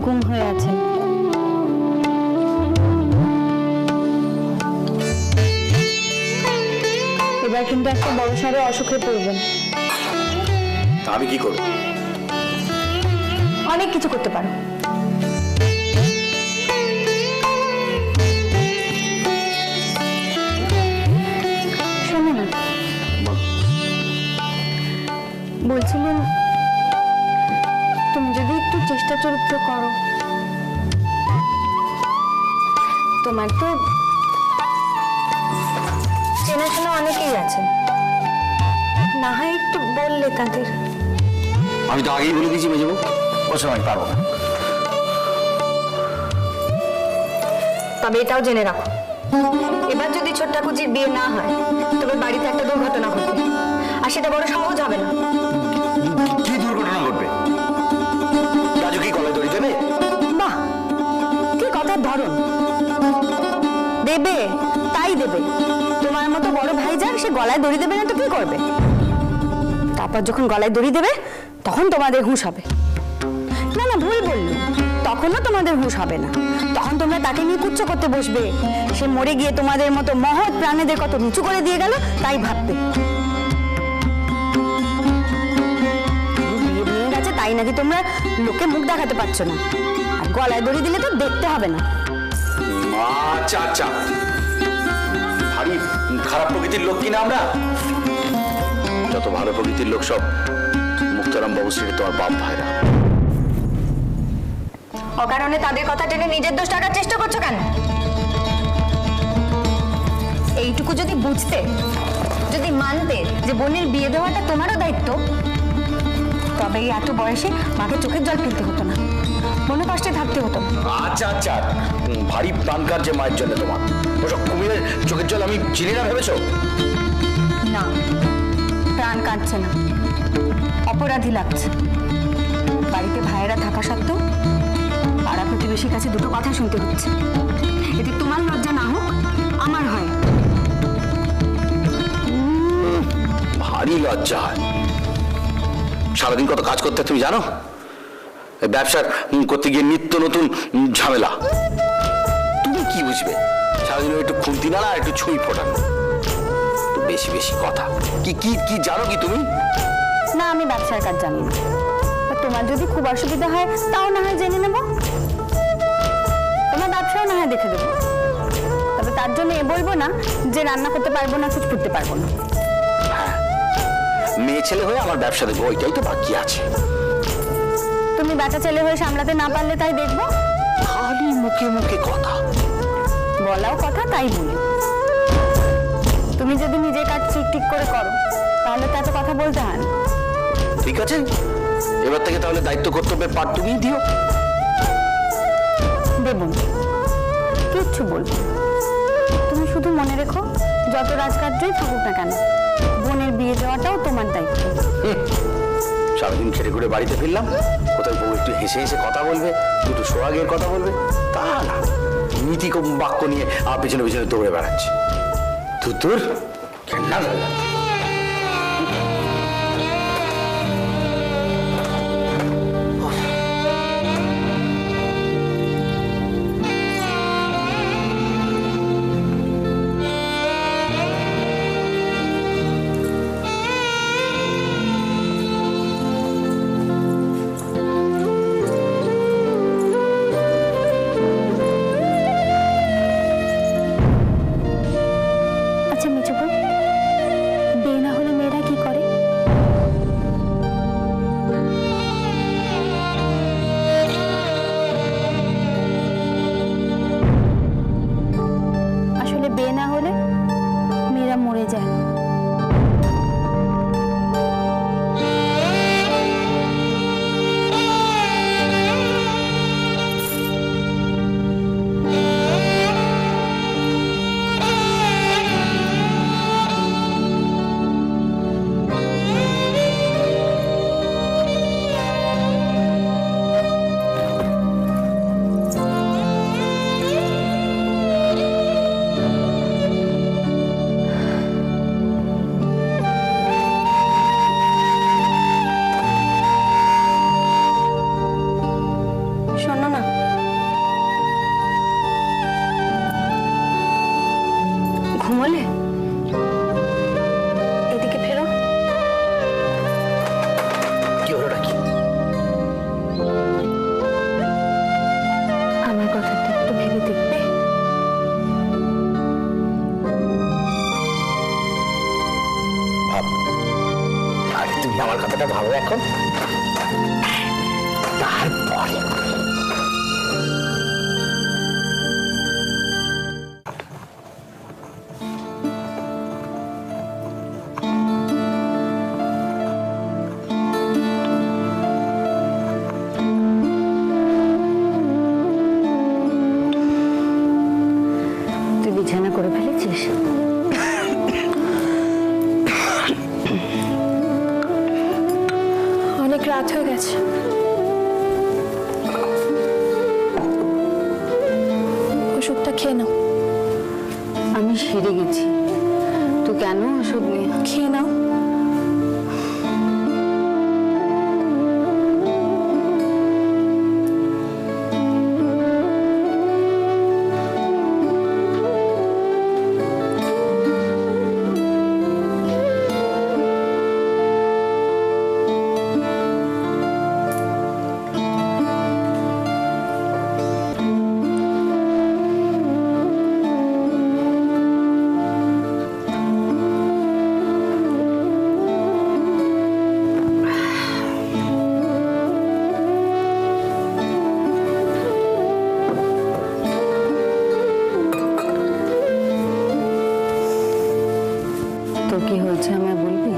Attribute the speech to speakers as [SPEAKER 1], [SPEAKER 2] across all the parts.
[SPEAKER 1] গুম হয়ে আছেন। এবার কিন্তু একটা বড়সড় অসুখে পড়বেন।
[SPEAKER 2] আমি কি করব?
[SPEAKER 1] অনেক কিছু করতে পারো। শোনো না, বলছিলেন তুমি যদি একটু চেষ্টা চরিত্র করো, তোমার তো চেনাশোনা অনেকেই আছে, না হয় একটু বললে তাদের।
[SPEAKER 2] আমি তো আগেই বলে দিয়েছি মেজবু, ওসব আমি পারবো না।
[SPEAKER 1] তবে এটাও জেনে রাখো, এবার যদি ছোট ঠাকুরজির বিয়ে না হয় তবে বাড়িতে একটা দুর্ঘটনা ঘটবে, আর সেটা বড় সহজ হবে না।
[SPEAKER 2] কি দুর্ঘটনা ঘটবে? রাজু কি গলায় দড়ি দেবে?
[SPEAKER 1] বাহ, কি কথার ধরন! দেবে, তাই দেবে। তোমার মতো বড় ভাই যান, সে গলায় দড়ি দেবে না তো কি করবে? তারপর যখন গলায় দড়ি দেবে তখন তোমাদের হুঁশ হবে। না না, ভুল বললো, তখনও তোমাদের হুঁশ হবে না। তখন তোমরা তাকে নিয়ে কুচ্ছ করতে বসবে, সে মরে গিয়ে তোমাদের মতো মহৎ প্রাণীদের কত নিচু করে দিয়ে গেল তাই ভাববে। বিয়ে ভেঙে গেছে তাই নাকি তোমরা লোকে মুখ দেখাতে পারছো না, আর গলায় দড়ি দিলে তো দেখতে হবে না।
[SPEAKER 2] আচ্ছা আচ্ছা, ভারী খারাপ প্রকৃতির লোক কিনা আমরা? যত ভালো প্রকৃতির লোক সব মুক্তারাম বাবু শ্রী তোমার বাপ ভাইরা।
[SPEAKER 1] অকারণে তাদের কথা টেনে নিজের দোষ টাকার চেষ্টা করছো কেন? এইটুকু যদি বুঝতে, যদি মানতে যে বোনের বিয়ে দেওয়াটা তোমারও দায়িত্ব, তবে এই এত বয়সে মাকে চোখের জল ফেলতে হতো না, মনে কষ্টে থাকতে হতো না।
[SPEAKER 2] আচ্ছা আচ্ছা, ভারী প্রাণ কাটছে মায়ের জন্য তোমার। ওসব কুমিরের চোখের জল আমি চিনি না ভেবেছো?
[SPEAKER 1] না, প্রাণ কাঁদছে না, অপরাধী লাগছে। বাড়িতে ভাইয়েরা থাকা সত্ত্বেও পাড়া প্রতিবেশীর কাছে দুটো কথা শুনতে হচ্ছে। এতে তোমার লজ্জা না হোক, আমার হয়।
[SPEAKER 2] ভারী লজ্জা হয়। সারাদিন কত কাজ করতে তুমি জানো? ব্যবসা করতে গিয়ে নিত্য নতুন ঝামেলা। তুমি কি বুঝবে? সারাদিন একটু খুন্তি নাড়া, একটু ছুঁই ফোটানো, একটু বেশি বেশি কথা। কি কি কি জানো কি তুমি?
[SPEAKER 1] না, আমি ব্যবসার কাজ জানি না। তোমার যদি খুব অসুবিধা হয় তাও না হয় জেনে নেব, তোমার ব্যবসাও না হয় দেখে দেবো। তবে তার জন্য এ বলবো না যে রান্না করতে পারবো না, কিছু করতে পারবো না।
[SPEAKER 2] হ্যাঁ, মেয়ে ছেলে হয়ে আমার ব্যবসা দেখবো, ওইটাই তো বাকি আছে।
[SPEAKER 1] তুমি বেটা ছেলে হয়ে সামলাতে না পারলে তাই দেখবো।
[SPEAKER 2] খালি মুখে মুখে কথা,
[SPEAKER 1] বলাও কথা, তাই বলি। তুমি যদি নিজের কাজ ঠিক ঠিক করে করো তাহলে তো এত কথা বলতে হয় না।
[SPEAKER 2] ঠিক আছে, এবার থেকে তাহলে দায়িত্ব কর্তব্যের পাঠ তুমিই দিও।
[SPEAKER 1] দেব না, কিচ্ছু বলবো না। তুমি শুধু মনে রেখো, যত রাজকার্যই থাকুক না কেন, বোনের বিয়ে দেওয়াটাও তোমার দায়িত্ব।
[SPEAKER 2] সারাদিন খেটে করে বাড়িতে ফিরলাম, কোথায় বউ একটু হেসে হেসে কথা বলবে, দুটো সোহাগের কথা বলবে, তা না, নীতি বাক্য নিয়ে আমার পেছনে পেছনে দৌড়ে বেড়াচ্ছে। ধুতুর ঘেন্না লাগে।
[SPEAKER 1] আচ্ছা মিঠু বোন, শোনো না, ঘুমোলে? এদিকে ফেরো।
[SPEAKER 2] কি হলো নাকি?
[SPEAKER 1] আমার কথাটা একটু ভেবে দেখবে?
[SPEAKER 2] ভাব, আরে তুমি আমার কথাটা ভাবো এখন, তারপরে
[SPEAKER 1] তুই বিছানা করে ফেলেছিস?
[SPEAKER 3] অনেক রাত হয়ে গেছে। ওষুধটা খেয়ে নাও।
[SPEAKER 1] আমি সেরে গেছি, তুই কেন ওষুধ নিয়ে?
[SPEAKER 3] খেয়ে নাও।
[SPEAKER 1] তোর কি হয়েছে আমায় বলবি?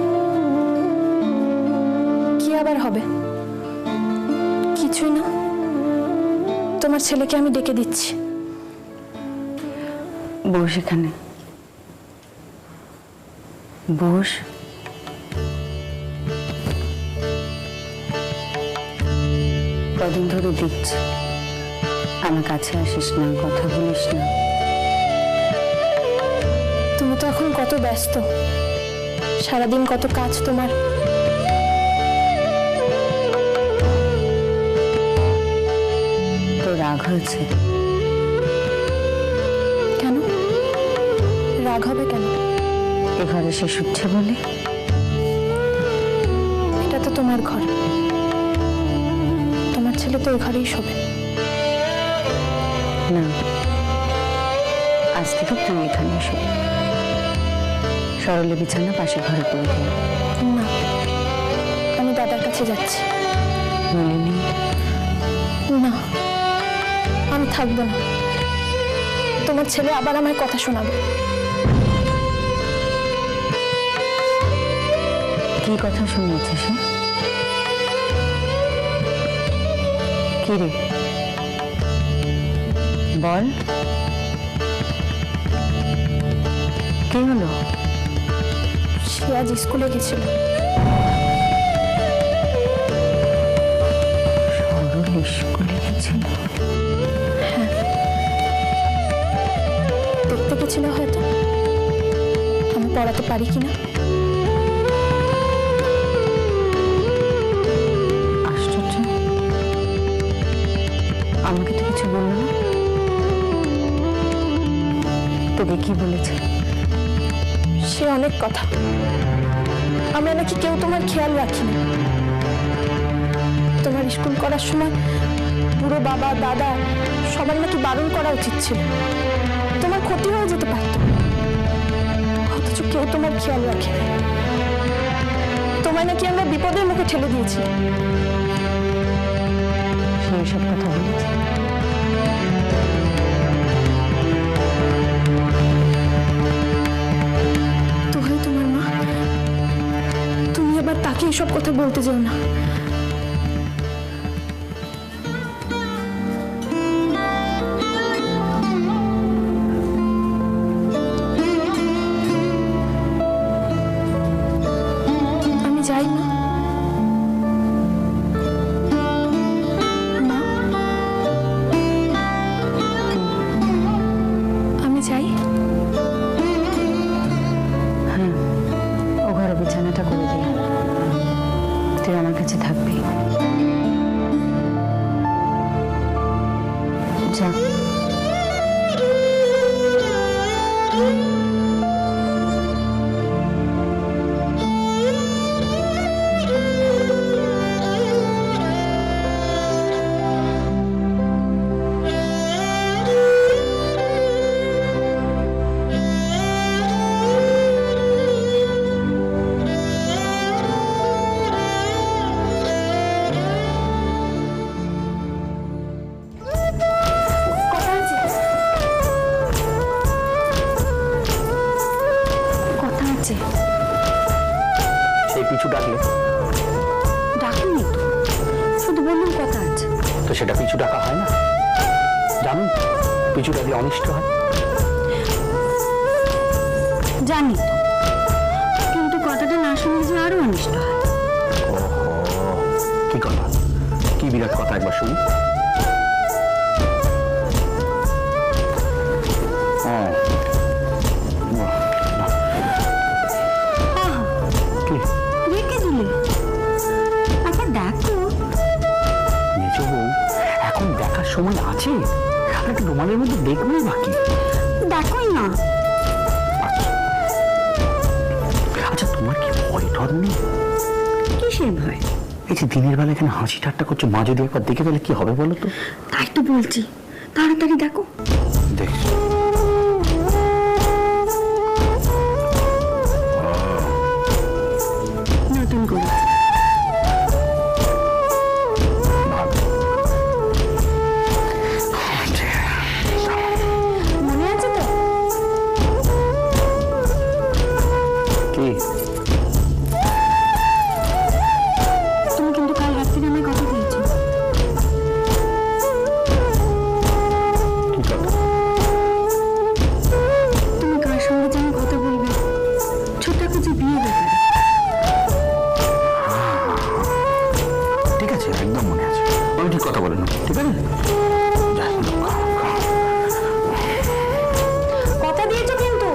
[SPEAKER 3] কি আবার হবে? কিছুই না। তোমার ছেলেকে আমি ডেকে দিচ্ছি।
[SPEAKER 1] বস এখানে, বস। কদিন ধরে দেখছি আমার কাছে আসিস না, কথা বলিস না।
[SPEAKER 3] তুমি তো এখন কত ব্যস্ত, সারাদিন কত কাজ তোমার।
[SPEAKER 1] তোর রাগ হয়েছে?
[SPEAKER 3] কেন রাগ হবে কেন?
[SPEAKER 1] এ ঘরে সে শুচ্ছে বলে?
[SPEAKER 3] এটা তো তোমার ঘর, তোমার ছেলে তো ওই ঘরেই শোবে।
[SPEAKER 1] না, আজ থেকে তুই এখানে এসো। সরলে বিছানা পাশে ঘরে করে দিই।
[SPEAKER 3] না, আমি দাদার কাছে যাচ্ছি।
[SPEAKER 1] বলিনি?
[SPEAKER 3] না, আমি থাকবো না। তোমার ছেলে আবার আমায় কথা শোনাবে।
[SPEAKER 1] কি কথা শুনিয়েছে সে? কি রে বল, কি হলো?
[SPEAKER 3] সে আজ স্কুলে গেছিল।
[SPEAKER 1] সরল স্কুলে গেছিল?
[SPEAKER 3] দেখতে গেছিল হয়তো আমি পড়াতে পারি কিনা।
[SPEAKER 1] আশ্চর্য, আমাকে তো কিছু বললো না। তোকে কি বলেছে?
[SPEAKER 3] সে অনেক কথা। আমরা নাকি কেউ তোমার খেয়াল রাখিনি। তোমার স্কুল করার সময় পুরো বাবা দাদা সবার নাকি বারণ করা উচিত ছিল, তোমার ক্ষতি হয়ে যেতে পারত। অথচ কেউ তোমার খেয়াল রাখে। তোমায় নাকি আমরা বিপদের মুখে ঠেলে দিয়েছি।
[SPEAKER 1] সেই সব কথা বলেছে?
[SPEAKER 3] তোহাই তোমার মা, তুমি আবার তাকে এসব কথা বলতে যেও না। আমি যাই না। মা, আমি যাই।
[SPEAKER 1] হ্যাঁ, ও ঘরে বিছানাটা করে দিয়ে তুই আমার কাছে থাক। আচ্ছা,
[SPEAKER 3] কথা আছে কথা আছে।
[SPEAKER 2] সেই পিছু ডাকলে
[SPEAKER 1] ডাকিনি তো, শুধু বললাম কথা আছে।
[SPEAKER 2] তো সেটা পিছু ডাকা হয় না? জানো পিছু ডাকলে অনিষ্ট হয়।
[SPEAKER 1] জানি তো, কিন্তু কথাটা না শুনলে যে আরো অনিষ্ট হয়।
[SPEAKER 2] কি কথা? কি বিরাট কথা, একবার শুনি। কি
[SPEAKER 1] রেখে দিলে? আচ্ছা দেখো।
[SPEAKER 2] মেজো বউ, এখন দেখার সময় আছে? আর একটা রুমালের মধ্যে দেখবেই বাকি।
[SPEAKER 1] দেখোই না।
[SPEAKER 2] আচ্ছা তোমার কি ভয় ঠর নেই?
[SPEAKER 1] কিসের ভয়?
[SPEAKER 2] এই যে দিনের বেলা এখানে হাসি ঠাট্টা করছো, মা যদি একবার দেখে ফেলে কি হবে বলো তো?
[SPEAKER 1] তাই তো বলছি, তাড়াতাড়ি দেখো।
[SPEAKER 2] দেখছো
[SPEAKER 1] নতুন করে মনে আছে তো?
[SPEAKER 2] কি?
[SPEAKER 1] তুমি কিন্তু কাল রাত্রিরে আমায় কথা দিয়েছো।
[SPEAKER 2] কি কথা?
[SPEAKER 1] তুমি কার সঙ্গে যেন কথা বলবে, ছোট্ট কিছু বিয়ে ব্যাপারে।
[SPEAKER 2] ঠিক আছে, একদম মনে আছে। আমি ঠিক কথা বলে নেবো, ঠিক আছে? যাই,
[SPEAKER 1] কথা দিয়েছো কিন্তু।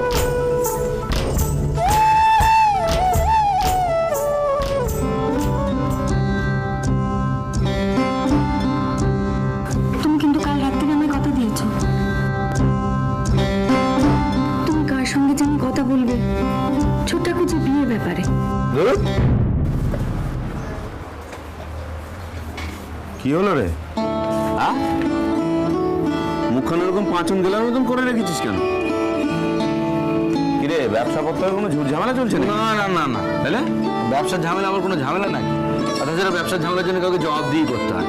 [SPEAKER 1] তুমি কিন্তু কাল রাত্রিরে আমায় কথা দিয়েছো। তুমি কার সঙ্গে যেন কথা বলবে, ছোট্ট কিছু বিয়ে ব্যাপারে।
[SPEAKER 4] কি হলো রে? মুখখানে এরকম পাঁচন গেলার মতন করে রেখেছিস কেন? কিরে, ব্যবসা পত্রের কোনো ঝুট ঝামেলা চলছে না?
[SPEAKER 5] না না না না,
[SPEAKER 4] তাহলে
[SPEAKER 5] ব্যবসার ঝামেলা আবার কোনো ঝামেলা নাই। আর তাছাড়া ব্যবসার ঝামেলার জন্য কাউকে জবাব দিয়ে করতে হয়,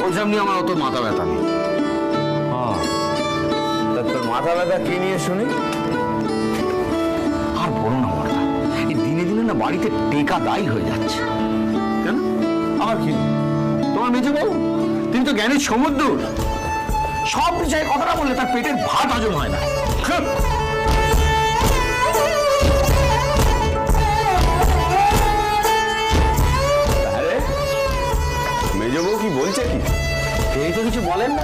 [SPEAKER 5] ওইসব নিয়ে আমার অত মাথা ব্যথা নেই।
[SPEAKER 4] তা তোর মাথা ব্যথা কি নিয়ে শুনি?
[SPEAKER 2] আর বলো না বড়দা, এই দিনে দিনে না বাড়িতে টেকা দায়ী হয়ে যাচ্ছে।
[SPEAKER 5] কেন? আমার কি? তোমার মেজো বউ, তিনি তো জ্ঞানের সমুদ্র। সব বিষয়ে কথাটা বললে তার পেটের ভাত হজম হয় না।
[SPEAKER 4] আরে মেজ বউ কি বলছে কি?
[SPEAKER 5] তিনি তো কিছু বলেন না,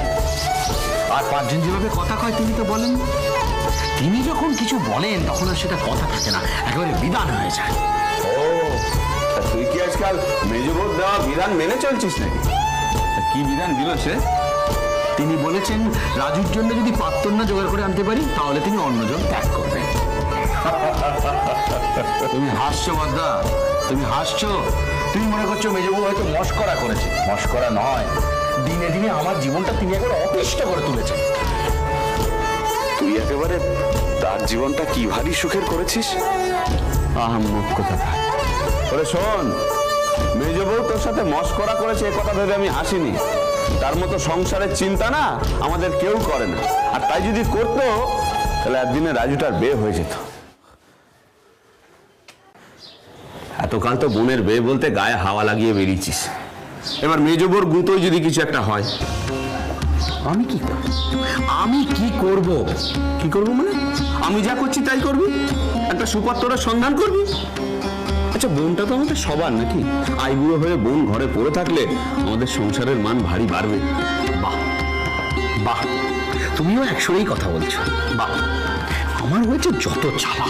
[SPEAKER 5] আর পাঁচজন যেভাবে কথা কয় তিনি তো বলেন না। তিনি যখন কিছু বলেন তখন আর সেটা কথা থাকে না, একেবারে বিধান হয়ে যায়।
[SPEAKER 4] ও, তা তুই কি আজকাল মেজ বউ দেওয়া বিধান মেনে চলছিস নাকি? তা কি বিধান দিল সে?
[SPEAKER 5] তিনি বলেছেন রাজুর জন্য যদি পাত্তর না জোগাড় করে আনতে পারি তাহলে তিনি অন্যজন ত্যাগ করবেন। তুমি হাসছো বদ্দা, তুমি হাসছো। তুমি মনে করছো মেজবাবু হয়তো মস্করা করেছে। মস্করা নয়, দিনে দিনে আমার জীবনটা তিনি একবার অতিষ্ঠ করে তুলেছেন।
[SPEAKER 4] তুই একেবারে তার জীবনটা কি ভারী সুখের করেছিস। আহাম্মক কথা। ওরে শোন, মেজ বউ তোর সাথে মস্করা করেছে এ কথা ভেবে আমি হাসিনি। তার মতো সংসারের চিন্তা না আমাদের কেউ করে না, আর তাই যদি করতো তাহলে একদিনে রাজুটার বিয়ে হয়ে যেত। এতকাল তো বোনের বিয়ে বলতে গায়ে হাওয়া লাগিয়ে বেরিয়েছিস, এবার মেজ বউর গুঁতোয় যদি কিছু একটা হয়,
[SPEAKER 2] আমি কি করব?
[SPEAKER 4] আমি কি করব? কি করব মানে? আমি যা করছি তাই করবি? একটা সুপাত্তরের সন্ধান করবি? আচ্ছা, বোনটা তো আমাদের সবার নাকি? আইবুড়ো হয়ে বোন ঘরে পড়ে থাকলে আমাদের সংসারের মান ভারী বাড়বে।
[SPEAKER 2] বাহ বাহ, তুমিও একশোই কথা বলছো। বাহ, আমার হয়েছে যত চালা।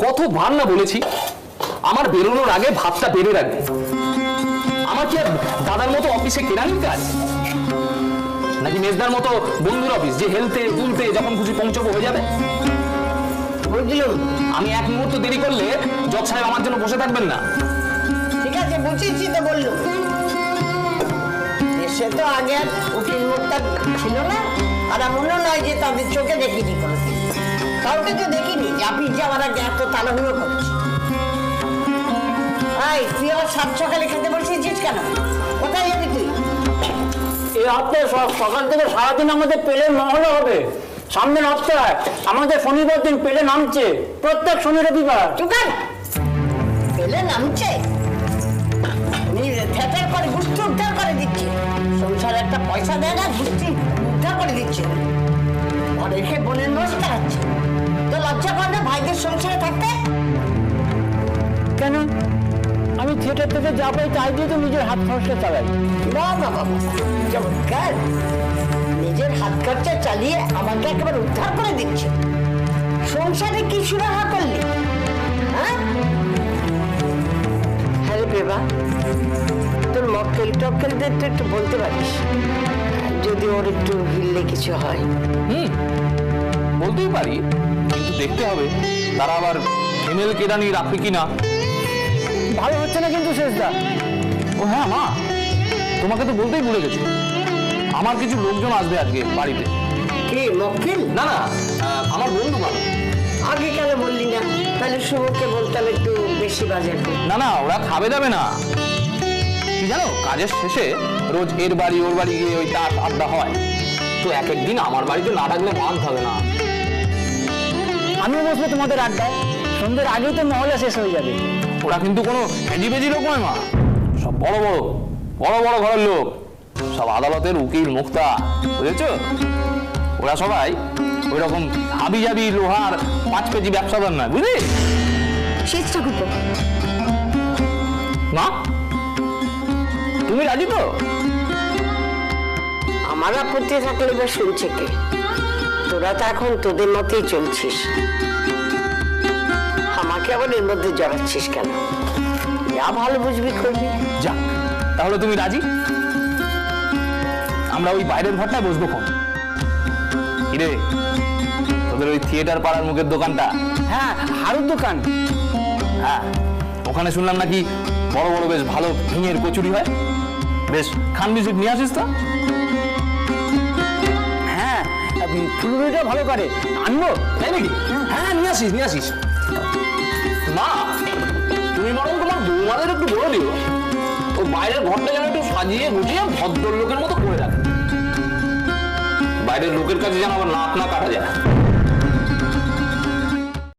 [SPEAKER 6] কতবার না বলেছি আমার বেরোনোর আগে ভাতটা বেড়ে রাখবে। আমার কি আর দাদার মতো অফিসে কেরানির কাজ, নাকি মেজদার মতো বন্ধুর অফিস যে হেলতে তুলতে যখন খুশি পৌঁছবো হয়ে যাবে?
[SPEAKER 7] বুঝলুম।
[SPEAKER 6] আমি এক মুহূর্ত দেরি করলে জজ সাহেব আমার জন্য বসে থাকবেন না।
[SPEAKER 7] ঠিক আছে, বুঝেছি তো বললুম। দেশে তো আগে আর উকিল মুক্তা ছিল না, আর এমনও নয় যে তাদের চোখে দেখিনি কোনোদিন। কাউকে তো দেখিনি যে আপনি যাওয়ার আগে এত তাড়াহুড়ো করছি। তুই আবার সাত সকালে খেতে বসেছিস কেন? কোথায় যাবি তুই?
[SPEAKER 8] এই হপ্তাহে সকাল থেকে সারাদিন আমাদের পেলের মহলে হবে। সামনের হপ্তাহে আমাদের শনিবার দিন পেলে নামছে, প্রত্যেক শনি রবিবার।
[SPEAKER 7] দোকান পেলে নামছে, থিয়েটার করে গুষ্টি উদ্ধার করে দিচ্ছে। সংসারে একটা পয়সা দেয় না, গুষ্টি উদ্ধার করে দিচ্ছে। আর রেখে বোনের বস চালাচ্ছে। তো লজ্জা করে না ভাইদের সংসারে থাকতে?
[SPEAKER 8] কেন? আমি থিয়েটার থেকে যা পাই তাই দিয়ে তো নিজের হাত খরচটা চালাই।
[SPEAKER 7] বাবা বাবা, চমৎকার। নিজের হাত খরচা চালিয়ে আমাকে একেবারে উদ্ধার করে দিচ্ছে। সংসারে কি সুরাহা করলি? হ্যাঁ রে বেবা, তোর মক্কেল টক্কেলদের তো একটু বলতে পারিস, যদি ওর একটু হিললে কিছু হয়।
[SPEAKER 6] বলতেই পারি, কিন্তু দেখতে হবে তারা আবার ফিমেল কেরানি রাখবে কিনা।
[SPEAKER 8] ভালো হচ্ছে না কিন্তু শেষদা।
[SPEAKER 6] ও হ্যাঁ মা, তোমাকে তো বলতেই ভুলে গেছি, আমার কিছু লোকজন আসবে আজকে বাড়িতে।
[SPEAKER 7] কি মক্কেল?
[SPEAKER 6] না না, আমার বন্ধু মানুষ।
[SPEAKER 7] আগে কেন বললি না? তাহলে শুভকে বলতাম একটু বেশি বাজার করে।
[SPEAKER 6] না না, ওরা খাবে যাবে না। কি জানো, কাজের শেষে রোজ এর বাড়ি ওর বাড়ি গিয়ে ওই তাস আড্ডা হয়। তো এক একদিন আমার বাড়িতে না থাকলে মান থাকে না।
[SPEAKER 8] আমিও বসবো তোমাদের আড্ডায়, সন্ধ্যের আগেই তো মহলে শেষ হয়ে যাবে।
[SPEAKER 6] ওরা কিন্তু কোনো হেজি বেজি লোক নয় মা, সব বড় বড় বড় বড় ঘরের লোক, সব আদালতের উকিল মুক্তা, বুঝেছো? ওরা সবাই ওই রকম হাবি জাবি লোহার 5 কেজি ব্যবসাদার নয়, বুঝলি?
[SPEAKER 1] শেষ ঠাকুরপো,
[SPEAKER 6] মা তুমি রাজি তো?
[SPEAKER 7] আমার আপত্তি থাকলে এবার শুনছে কে? তোরা তো এখন তোদের মতেই চলছিস, আমাকে আবার এর মধ্যে জড়াচ্ছিস কেন? যা ভালো বুঝবি করবি।
[SPEAKER 6] যাক, তাহলে তুমি রাজি? আমরা ওই বাইরের ঘরটায় বসবো কোন? কিরে, তোদের ওই থিয়েটার পাড়ার মুখের দোকানটা?
[SPEAKER 8] হ্যাঁ, হারুর দোকান।
[SPEAKER 6] হ্যাঁ, ওখানে শুনলাম নাকি বড় বড় বেশ ভালো হিঙের কচুরি হয়। বেশ খান বিস্কুট নিয়ে আসিস তো।
[SPEAKER 8] হ্যাঁ, ফুলগুলিটা ভালো করে, আনবো?
[SPEAKER 6] তাই নাকি? হ্যাঁ, নিয়ে আসিস নিয়ে আসিস। মা, তুমি বরং তোমার বৌমাদের একটু বলে দিও ও বাইরের ঘরটা যেন একটু সাজিয়ে গুছিয়ে ভদ্রলোকের মতো করে রাখে। বাইরের লোকের কাছে যেন আবার নাক না কাটা যায়।